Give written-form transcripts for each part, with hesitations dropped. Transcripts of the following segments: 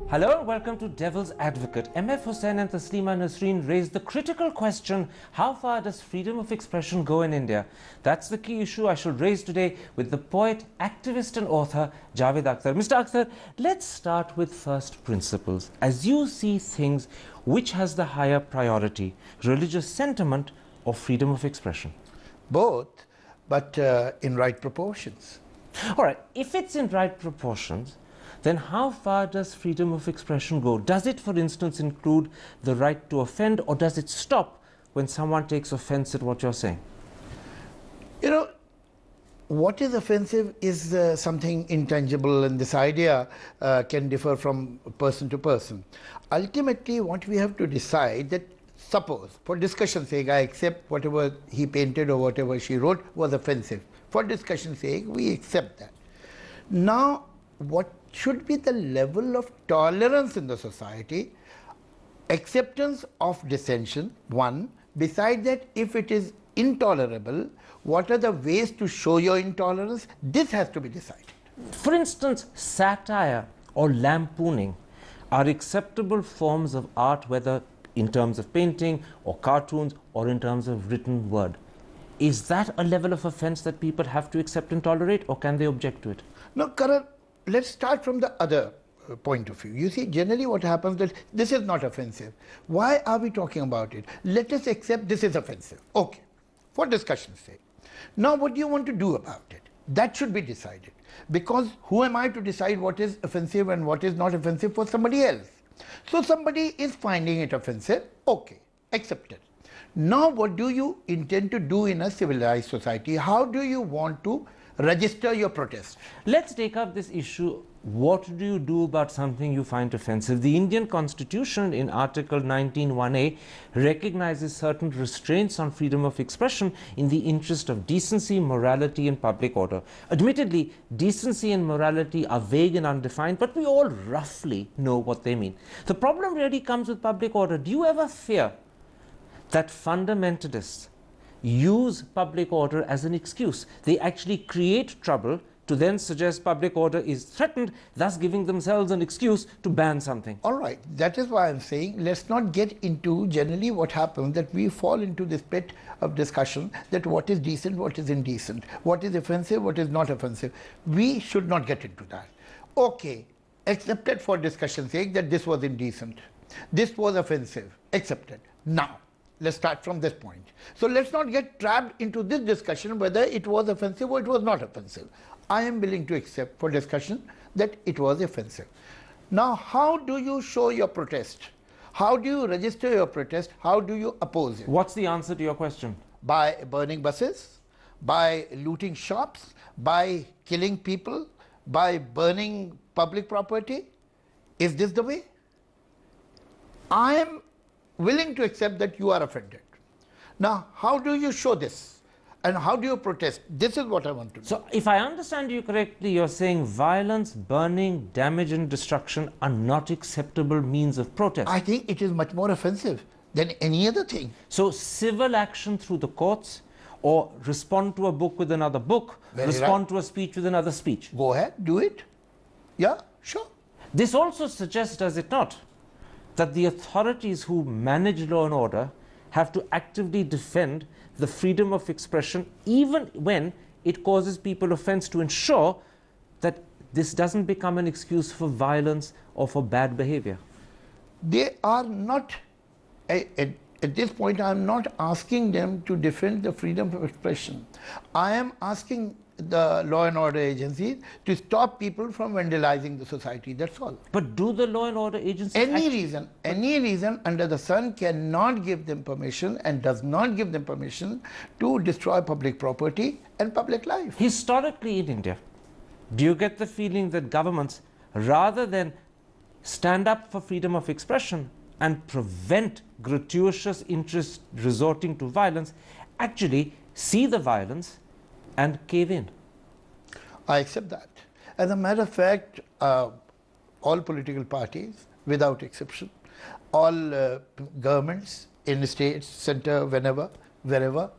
Hello and welcome to Devil's Advocate. MF Hussain and Taslima Nasreen raised the critical question, how far does freedom of expression go in India? That's the key issue I shall raise today with the poet, activist and author Javed Akhtar. Mr. Akhtar, let's start with first principles. As you see things, which has the higher priority, religious sentiment or freedom of expression? Both, but in right proportions. All right, if it's in right proportions, then how far does freedom of expression go? Does it, for instance, include the right to offend, or does it stop when someone takes offense at what you're saying? You know, what is offensive is something intangible, and this idea can differ from person to person. Ultimately, what we have to decide that, suppose, for discussion's sake, I accept whatever he painted or whatever she wrote was offensive. For discussion's sake, we accept that. Now, what should be the level of tolerance in the society? Acceptance of dissension, one. Beside that, if it is intolerable, what are the ways to show your intolerance? This has to be decided. For instance, satire or lampooning are acceptable forms of art, whether in terms of painting or cartoons or in terms of written word. Is that a level of offense that people have to accept and tolerate, or can they object to it? No, Karan, let's start from the other point of view. You see, generally what happens that this is not offensive. Why are we talking about it? Let us accept this is offensive. Okay, for discussion's sake. Now, what do you want to do about it? That should be decided. Because who am I to decide what is offensive and what is not offensive for somebody else? So somebody is finding it offensive. Okay, accept it. Now, what do you intend to do in a civilized society? How do you want to register your protest? Let's take up this issue. What do you do about something you find offensive? The Indian Constitution in Article 19(1)(a) recognizes certain restraints on freedom of expression in the interest of decency, morality and public order. Admittedly, decency and morality are vague and undefined, but we all roughly know what they mean. The problem really comes with public order. Do you ever fear that fundamentalists use public order as an excuse? They actually create trouble to then suggest public order is threatened, thus giving themselves an excuse to ban something. All right, that is why I'm saying let's not get into generally what happens, that we fall into this pit of discussion that what is decent, what is indecent, what is offensive, what is not offensive. We should not get into that. Okay, accepted for discussion's sake that this was indecent, this was offensive, accepted. Now, let's start from this point. So let's not get trapped into this discussion whether it was offensive or it was not offensive. I am willing to accept for discussion that it was offensive. Now, how do you show your protest? How do you register your protest? How do you oppose it? What's the answer to your question? By burning buses, by looting shops, by killing people, by burning public property? Is this the way? I am willing to accept that you are offended. Now, how do you show this? And how do you protest? This is what I want to know. So, if I understand you correctly, you're saying violence, burning, damage and destruction are not acceptable means of protest. I think it is much more offensive than any other thing. So, civil action through the courts, or respond to a book with another book, respond to a speech with another speech. Go ahead, do it. Yeah, sure. This also suggests, does it not, that the authorities who manage law and order have to actively defend the freedom of expression even when it causes people offense, to ensure that this doesn't become an excuse for violence or for bad behavior? They are not, at this point I am not asking them to defend the freedom of expression. I am asking the law and order agencies to stop people from vandalizing the society, that's all. But do the law and order agencies... Any reason under the sun cannot give them permission and does not give them permission to destroy public property and public life. Historically in India, do you get the feeling that governments, rather than stand up for freedom of expression and prevent gratuitous interests resorting to violence, actually see the violence and cave in? I accept that. As a matter of fact, all political parties, without exception, all governments in the states, center, wherever,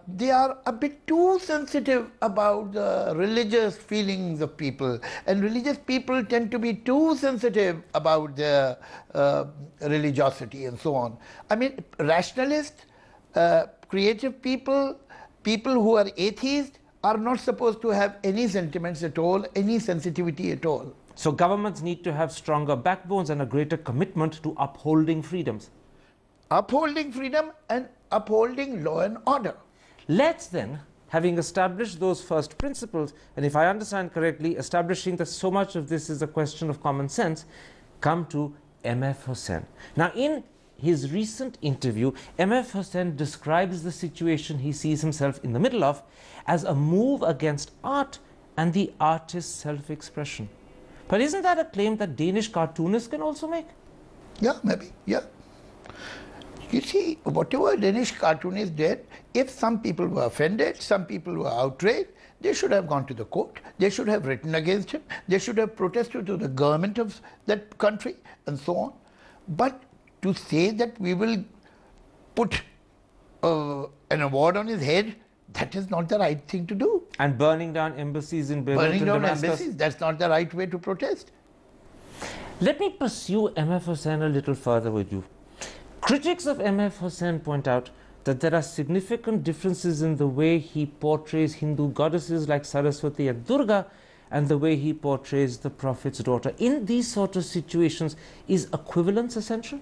they are a bit too sensitive about the religious feelings of people, and religious people tend to be too sensitive about their religiosity and so on. I mean, rationalists, creative people, people who are atheists are not supposed to have any sentiments at all, any sensitivity at all. So governments need to have stronger backbones and a greater commitment to upholding freedoms. Upholding freedom and upholding law and order. Let's then, having established those first principles, and if I understand correctly, establishing that so much of this is a question of common sense, come to M.F. Hussain. Now, in his recent interview, M.F. Hussain describes the situation he sees himself in the middle of as a move against art and the artist's self-expression. But isn't that a claim that Danish cartoonists can also make? Yeah, maybe, yeah. You see, whatever Danish cartoonists did, if some people were offended, some people were outraged, they should have gone to the court, they should have written against him, they should have protested to the government of that country and so on. But to say that we will put an award on his head, that is not the right thing to do. And burning down embassies in Beirut and Damascus. Burning down embassies, that's not the right way to protest. Let me pursue M.F. Hussain a little further with you. Critics of M.F. Hussain point out that there are significant differences in the way he portrays Hindu goddesses like Saraswati and Durga and the way he portrays the Prophet's daughter. In these sort of situations, is equivalence essential?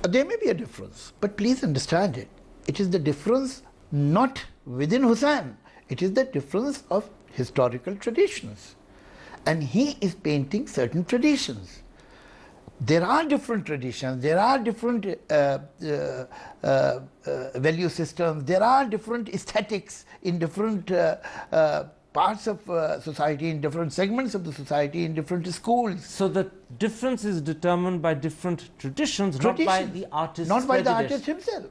There may be a difference, but please understand it. It is the difference not within Hussain. It is the difference of historical traditions. And he is painting certain traditions. There are different traditions, there are different value systems, there are different aesthetics in different parts of society, in different segments of the society, in different schools. So the difference is determined by different traditions, not by the artist's not by prejudice. the artist himself.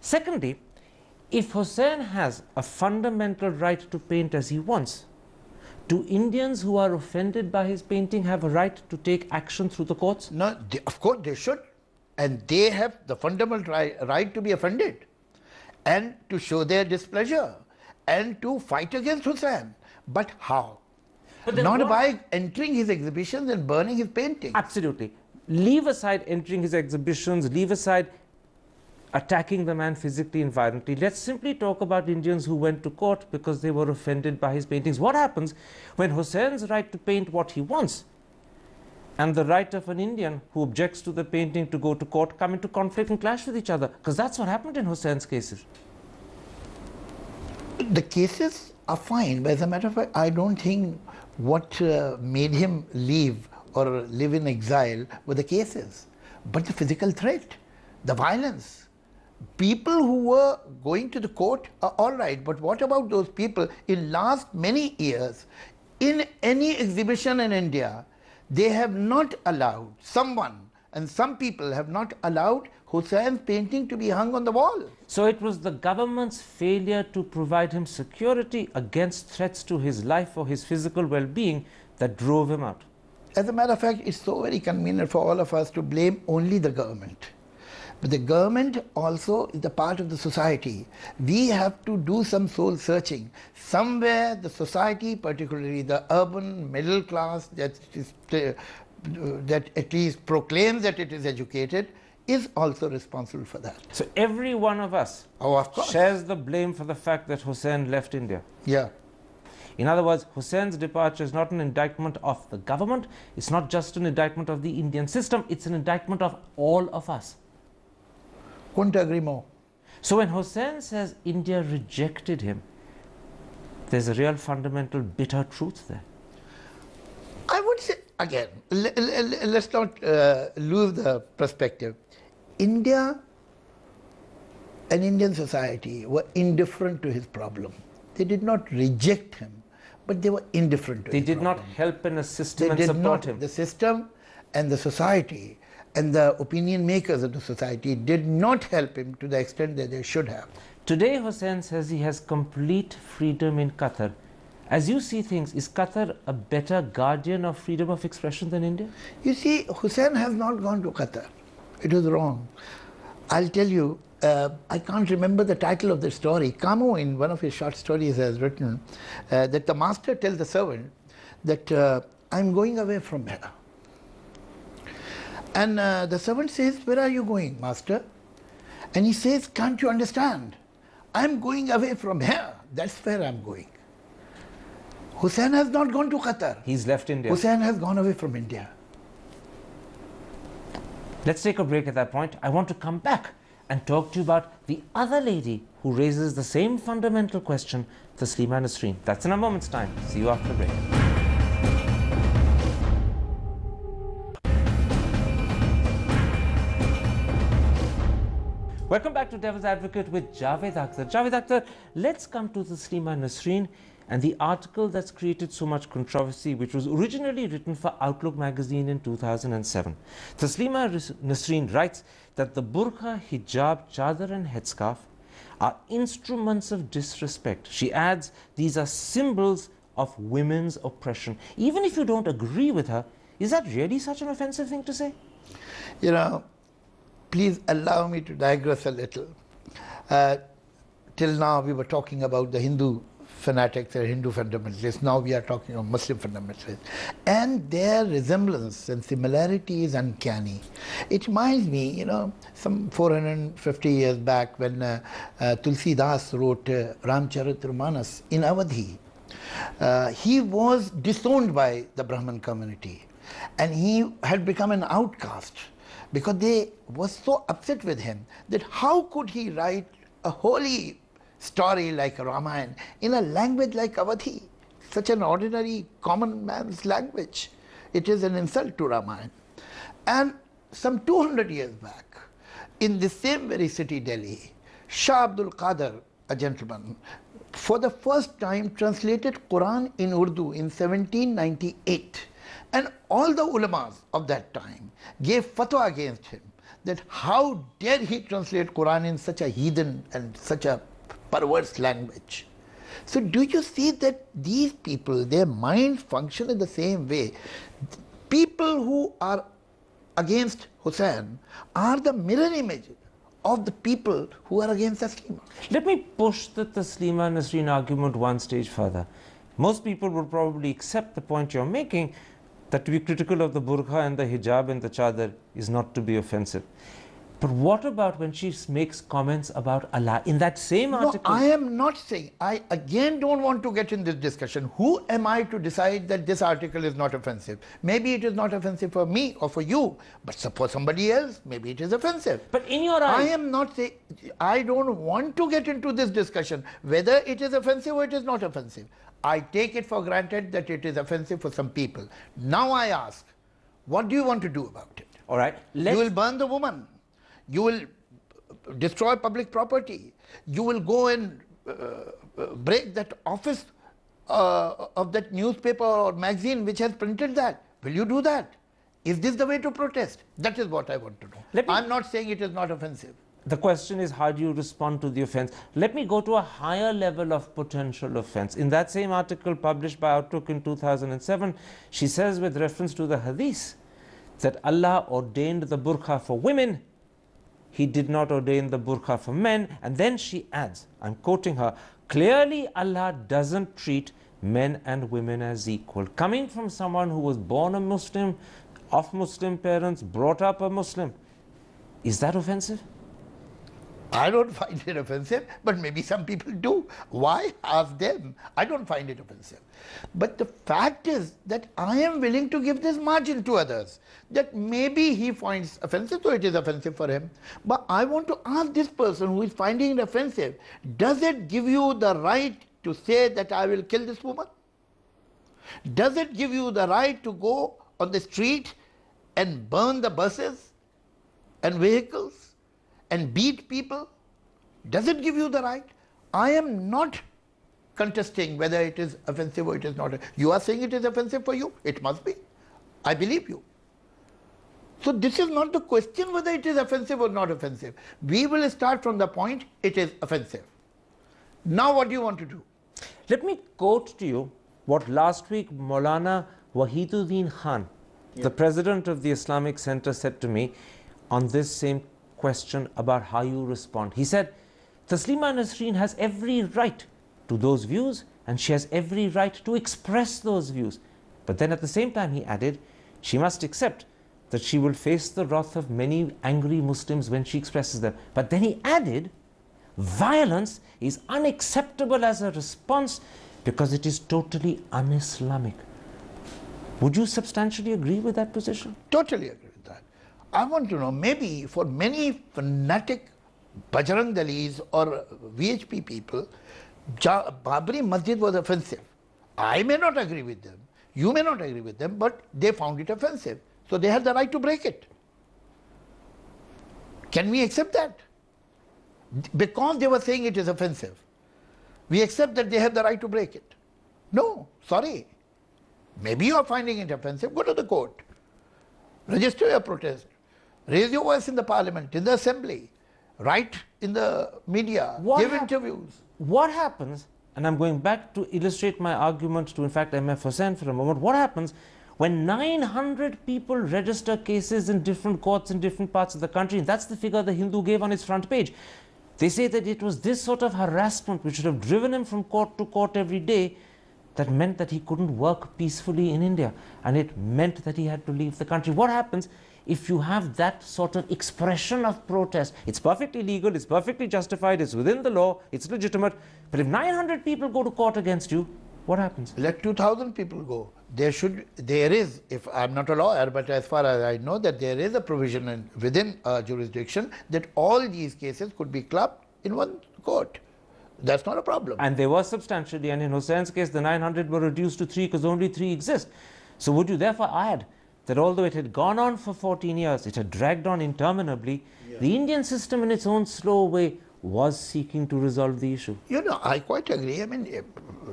Secondly, if Hussain has a fundamental right to paint as he wants, do Indians who are offended by his painting have a right to take action through the courts? No, of course they should. And they have the fundamental right to be offended and to show their displeasure and to fight against Hussain. But how? But not by entering his exhibitions and burning his paintings. Absolutely. Leave aside entering his exhibitions, leave aside attacking the man physically and violently. Let's simply talk about Indians who went to court because they were offended by his paintings. What happens when Hussain's right to paint what he wants and the right of an Indian who objects to the painting to go to court come into conflict and clash with each other? Because that's what happened in Hussain's cases. The cases are fine, but as a matter of fact, I don't think what made him leave or live in exile were the cases, but the physical threat, the violence. People who were going to the court are all right, but what about those people in last many years, in any exhibition in India, they have not allowed someone, and some people have not allowed Hussain's painting to be hung on the wall. So it was the government's failure to provide him security against threats to his life or his physical well-being that drove him out. As a matter of fact, it's so very convenient for all of us to blame only the government. But the government also is a part of the society. We have to do some soul searching. Somewhere the society, particularly the urban middle class that at least proclaims that it is educated, is also responsible for that. So every one of us shares the blame for the fact that Hussain left India. Yeah. In other words, Hussain's departure is not an indictment of the government, it's not just an indictment of the Indian system, it's an indictment of all of us. Couldn't agree more. So when Hussain says India rejected him, there's a real fundamental bitter truth there. I would say, again, let's not lose the perspective. India and Indian society were indifferent to his problem. They did not reject him, but they were indifferent to his problem. They did not help and assist him and support him. The system and the society and the opinion makers of the society did not help him to the extent that they should have. Today, Hussain says he has complete freedom in Qatar. As you see things, is Qatar a better guardian of freedom of expression than India? You see, Hussain has not gone to Qatar. It was wrong. I'll tell you, I can't remember the title of the story. Camus, in one of his short stories, has written that the master tells the servant that I'm going away from here. And the servant says, where are you going, master? And he says, can't you understand? I'm going away from here. That's where I'm going. Hussain has not gone to Qatar. He's left India. Hussain has gone away from India. Let's take a break at that point. I want to come back and talk to you about the other lady who raises the same fundamental question, Taslima Nasreen. That's in a moment's time. See you after the break. Welcome back to Devil's Advocate with Javed Akhtar. Javed Akhtar, let's come to Taslima Nasreen and the article that's created so much controversy, which was originally written for Outlook magazine in 2007. Taslima Nasreen writes that the burqa, hijab, chadar and headscarf are instruments of disrespect. She adds, these are symbols of women's oppression. Even if you don't agree with her, is that really such an offensive thing to say? You know, please allow me to digress a little. Till now we were talking about the Hindu fanatics or Hindu fundamentalists. Now we are talking about Muslim fundamentalists. And their resemblance and similarity is uncanny. It reminds me, you know, some 450 years back when Tulsi Das wrote Ramcharitramanas in Awadhi. He was disowned by the Brahmin community and he had become an outcast because they were so upset with him that how could he write a holy story like Ramayana in a language like Awadhi, such an ordinary common man's language. It is an insult to Ramayana. And some 200 years back, in the same very city, Delhi, Shah Abdul Qadir, a gentleman, for the first time translated Quran in Urdu in 1798. And all the ulamas of that time gave fatwa against him that how dare he translate Quran in such a heathen and such a perverse language. So do you see that these people, their minds function in the same way? People who are against Hussain are the mirror image of the people who are against Taslima. Let me push the Taslima Nasreen argument one stage further. Most people would probably accept the point you're making, that to be critical of the burqa and the hijab and the chadar is not to be offensive. But what about when she makes comments about Allah in that same article? No, I am not saying. I again don't want to get in this discussion. Who am I to decide that this article is not offensive? Maybe it is not offensive for me or for you, but for somebody else, maybe it is offensive. But in your eyes, I am not saying, I don't want to get into this discussion whether it is offensive or it is not offensive. I take it for granted that it is offensive for some people. Now I ask, what do you want to do about it? All right, you will burn the woman. You will destroy public property. You will go and break that office of that newspaper or magazine which has printed that. Will you do that? Is this the way to protest? That is what I want to know. I'm not saying it is not offensive. The question is, how do you respond to the offense? Let me go to a higher level of potential offense. In that same article published by Outlook in 2007, she says with reference to the hadith that Allah ordained the burqa for women, He did not ordain the burqa for men. And then she adds, I'm quoting her, clearly Allah doesn't treat men and women as equal. Coming from someone who was born a Muslim, of Muslim parents, brought up a Muslim, is that offensive? I don't find it offensive, but maybe some people do. Why? Ask them. I don't find it offensive. But the fact is that I am willing to give this margin to others, that maybe he finds offensive, so it is offensive for him. But I want to ask this person who is finding it offensive, does it give you the right to say that I will kill this woman? Does it give you the right to go on the street and burn the buses and vehicles and beat people? Does it give you the right? I am not contesting whether it is offensive or it is not. You are saying it is offensive for you? It must be. I believe you. So this is not the question whether it is offensive or not offensive. We will start from the point it is offensive. Now what do you want to do? Let me quote to you what last week Maulana Wahiduddin Khan, the president of the Islamic Center, said to me on this same question about how you respond. He said, Taslima Nasreen has every right to those views and she has every right to express those views. But then at the same time he added, she must accept that she will face the wrath of many angry Muslims when she expresses them. But then he added, violence is unacceptable as a response because it is totally un-Islamic. Would you substantially agree with that position? Totally agree with that. I want to know, maybe for many fanatic Bajrang Dalis or VHP people, Babri Masjid was offensive. I may not agree with them, you may not agree with them, but they found it offensive. So they had the right to break it. Can we accept that? Because they were saying it is offensive, we accept that they have the right to break it? No, sorry. Maybe you are finding it offensive, go to the court. Register your protest. Raise your voice in the parliament, in the assembly. Write in the media, give interviews. What happens, and I'm going back to illustrate my argument to in fact MF Hussain for a moment, what happens when 900 people register cases in different courts in different parts of the country? And that's the figure the Hindu gave on its front page. They say that it was this sort of harassment which should have driven him from court to court every day that meant that he couldn't work peacefully in India, and it meant that he had to leave the country. What happens if you have that sort of expression of protest? It's perfectly legal, it's perfectly justified, it's within the law, it's legitimate, but if 900 people go to court against you, what happens? Let 2,000 people go. There is, if I'm not a lawyer, but as far as I know, that there is a provision within a jurisdiction that all these cases could be clubbed in one court. That's not a problem. And they were substantially, and in Hussein's case, the 900 were reduced to 3 because only 3 exist. So would you therefore add that although it had gone on for 14 years, it had dragged on interminably, the Indian system in its own slow way was seeking to resolve the issue? You know, I quite agree. I mean,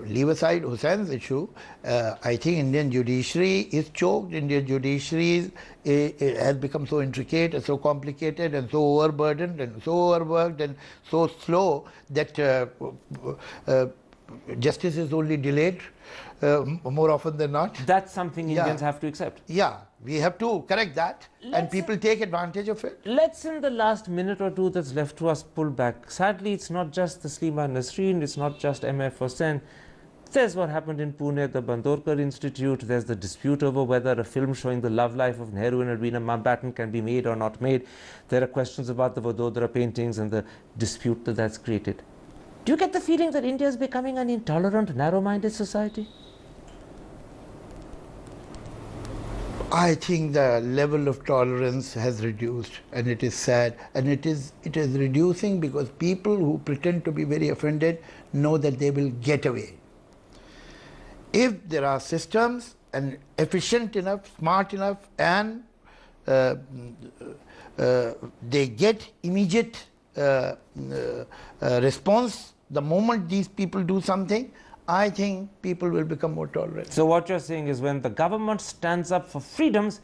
leave aside Hussein's issue, I think Indian judiciary is choked. Indian judiciary has become so intricate and so complicated and so overburdened and so overworked and so slow that justice is only delayed more often than not. That's something Indians have to accept. Yeah, we have to correct that, and people take advantage of it. Let's, in the last minute or two that's left to us, pull back. Sadly, it's not just Taslima Nasreen, it's not just MF Hussain. There's what happened in Pune, the Bandorkar Institute. There's the dispute over whether a film showing the love life of Nehru and Edwina Mountbatten can be made or not made. There are questions about the Vadodara paintings and the dispute that that's created. Do you get the feeling that India is becoming an intolerant, narrow-minded society? I think the level of tolerance has reduced, and it is sad, and it is reducing because people who pretend to be very offended know that they will get away. If there are systems and efficient enough, smart enough, and they get immediate response the moment these people do something, I think people will become more tolerant. So what you're saying is when the government stands up for freedoms,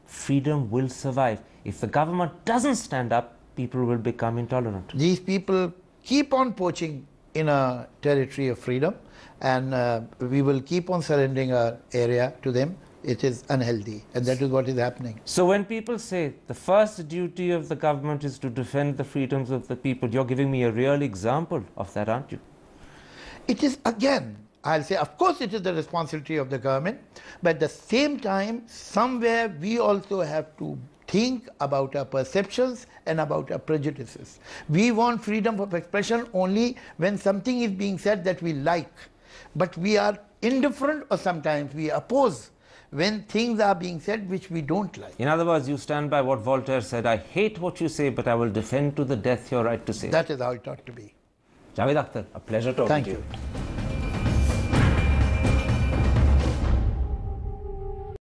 freedom will survive. If the government doesn't stand up, people will become intolerant. These people keep on poaching in a territory of freedom, and we will keep on surrendering our area to them. It is unhealthy, and that is what is happening. So when people say the first duty of the government is to defend the freedoms of the people, you're giving me a real example of that, aren't you? It is, again, I'll say, of course it is the responsibility of the government, but at the same time, somewhere we also have to think about our perceptions and about our prejudices. We want freedom of expression only when something is being said that we like, but we are indifferent, or sometimes we oppose when things are being said which we don't like. In other words, you stand by what Voltaire said, I hate what you say, but I will defend to the death your right to say. That is how it ought to be. Javed Akhtar, a pleasure talking to you. Thank you.